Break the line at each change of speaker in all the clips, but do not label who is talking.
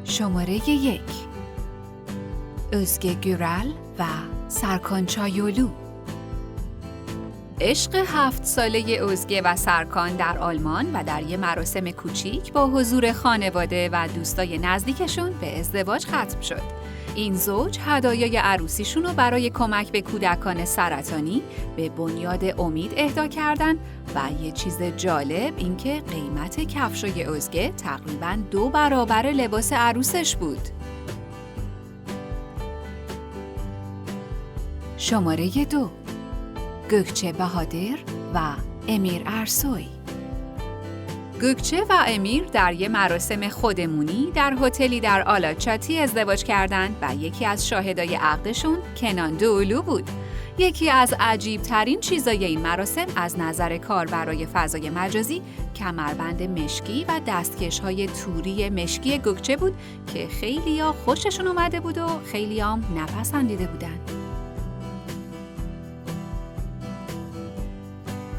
شماره 1 özge گورال و سرکان چایولو. عشق 7 ساله özge و سرکان در آلمان و در یک مراسم کوچیک با حضور خانواده و دوستای نزدیکشون به ازدواج ختم شد. این زوج هدایای عروسیشون رو برای کمک به کودکان سرطانی به بنیاد امید اهدا کردن و یه چیز جالب این که قیمت کفشای özge تقریباً 2 برابر لباس عروسش بود. شماره 2 گوکچه بهادر و امیر ارسوی. گوکچه و امیر در یک مراسم خودمونی در هتلی در آلاچاتی ازدواج کردند و یکی از شاهدای عقدشون کنان دوولو بود. یکی از عجیب ترین چیزای این مراسم از نظر کاربرای فضای مجازی کمربند مشکی و دستکش‌های توری مشکی گوکچه بود که خیلیا خوششون اومده بود و خیلیام نپسندیده بودن.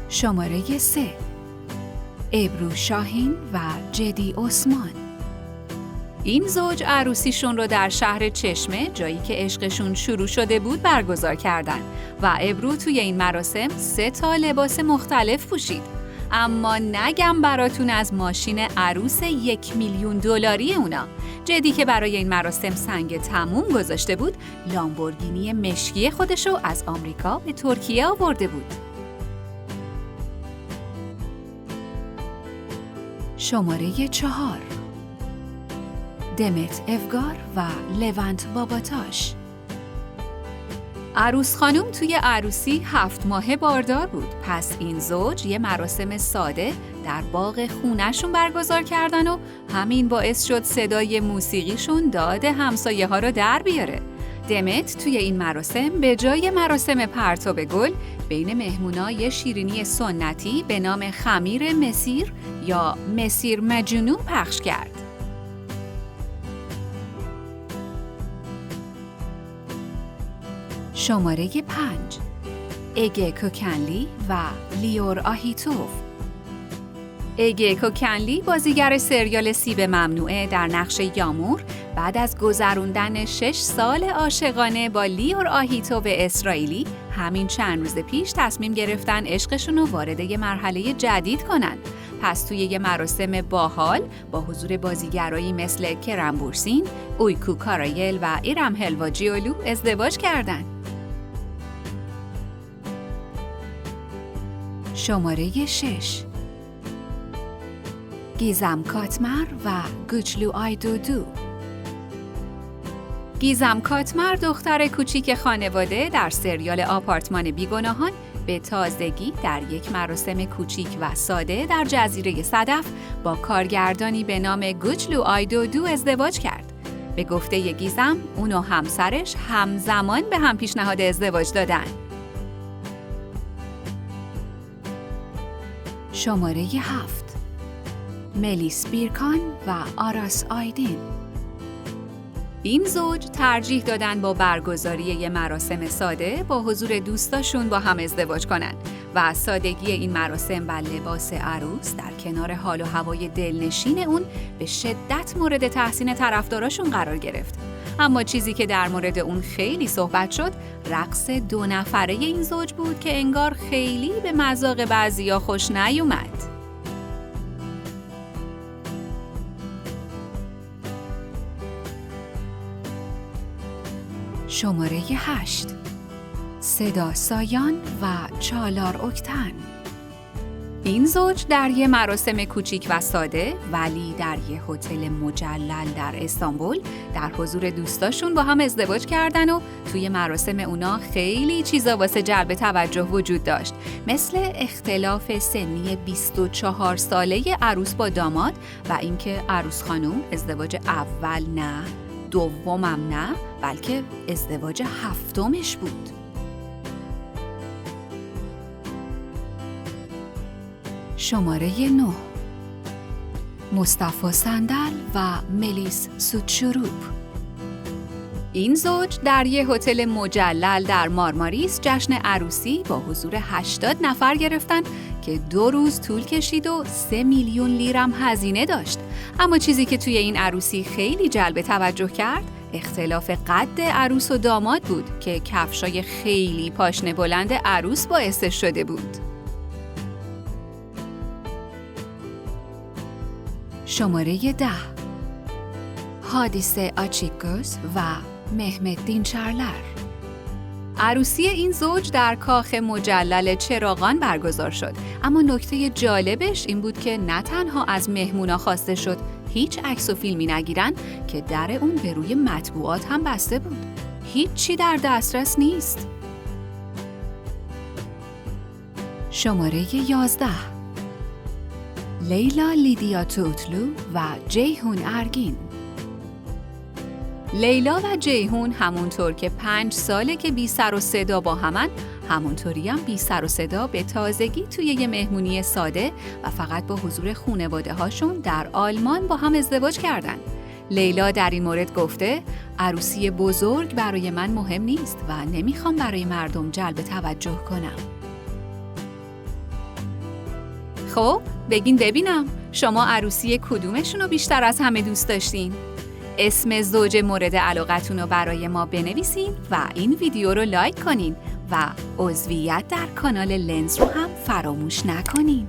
شماره 3 ابرو شاهین و جدی عثمان. این زوج عروسیشون رو در شهر چشمه، جایی که عشقشون شروع شده بود، برگزار کردن و ابرو توی این مراسم 3 لباس مختلف پوشید. اما نگم براتون از ماشین عروس $1,000,000 اونا. جدی که برای این مراسم سنگ تموم گذاشته بود، لامبورگینی مشکی خودشو از آمریکا به ترکیه آورده بود. شماره 4 دمت افگار و لونت باباتاش. عروس خانم توی عروسی 7 ماهه باردار بود. پس این زوج یه مراسم ساده در باغ خونه‌شون برگزار کردن و همین باعث شد صدای موسیقیشون داد همسایه ها رو در بیاره. دمت توی این مراسم به جای مراسم پرتاب گل بین مهمونا یه شیرینی سنتی به نام خمیر مسیر یا مسیر مجنون پخش کرد. شماره 5 اگه کوکنلی و لیور آهیتوف. اگه کوکنلی بازیگر سریال سیب ممنوعه در نقش یامور بعد از گذروندن 6 سال عاشقانه با لیور آهیتوف اسرائیلی همین چند روز پیش تصمیم گرفتن عشقشون رو وارد یه مرحله جدید کنن. پس توی یه مراسم باحال با حضور بازیگرایی مثل کرم بورسین، اویکو کارایل و ایرم هلواجیولو ازدواج کردن. شماره 6 گیزم کاتمر و گوچلو آیدودو. گیزم کاتمر دختر کوچیک خانواده در سریال آپارتمان بیگناهان به تازگی در یک مراسم کوچیک و ساده در جزیره صدف با کارگردانی به نام گوچلو آیدودو ازدواج کرد. به گفته گیزم، اون و همسرش همزمان به هم پیشنهاد ازدواج دادن. شماره 7 ملیس بیرکان و آراس آیدین. این زوج ترجیح دادن با برگزاری یه مراسم ساده با حضور دوستاشون با هم ازدواج کنن و سادگی این مراسم و لباس عروس در کنار حال و هوای دلنشین اون به شدت مورد تحسین طرفداراشون قرار گرفت. اما چیزی که در مورد اون خیلی صحبت شد، رقص 2 نفره این زوج بود که انگار خیلی به مذاق بعضیا خوش نیومد. شماره 8 صدا سایان و چالار اکتن. این زوج در یه مراسم کوچیک و ساده ولی در یه هتل مجلل در استانبول در حضور دوستاشون با هم ازدواج کردن و توی مراسم اونا خیلی چیزا واسه جلب توجه وجود داشت، مثل اختلاف سنی 24 ساله عروس با داماد و اینکه عروس خانم ازدواج اول نه، دومم نه، بلکه ازدواج 7مش بود. شماره 9 مصطفی صندل و ملیس سودشروب. این زوج در یک هتل مجلل در مارماریس جشن عروسی با حضور 80 نفر گرفتن که 2 روز طول کشید و 3 میلیون لیرم هزینه داشت. اما چیزی که توی این عروسی خیلی جلب توجه کرد اختلاف قد عروس و داماد بود که کفشای خیلی پاشنه بلند عروس باعث شده بود. شماره 10. حادثه آچیکوس و مهمدین چارلر. عروسی این زوج در کاخ مجلل چراغان برگزار شد، اما نکته جالبش این بود که نه تنها از مهمونا خواسته شد هیچ عکس و فیلمی نگیرن که در اون به روی مطبوعات هم بسته بود. هیچی در دسترس نیست. شماره 11. لیلا لیدیا توتلو و جیهون ارگین. لیلا و جیهون همونطور که 5 ساله که بی سر و صدا با همن، همونطوری هم بی سر و صدا به تازگی توی یه مهمونی ساده و فقط با حضور خانواده هاشون در آلمان با هم ازدواج کردن. لیلا در این مورد گفته عروسی بزرگ برای من مهم نیست و نمیخوام برای مردم جلب توجه کنم. خب بگین ببینم شما عروسی کدومشون رو بیشتر از همه دوست داشتین؟ اسم زوج مورد علاقتون رو برای ما بنویسین و این ویدیو رو لایک کنین و عضویت در کانال لنز رو هم فراموش نکنین.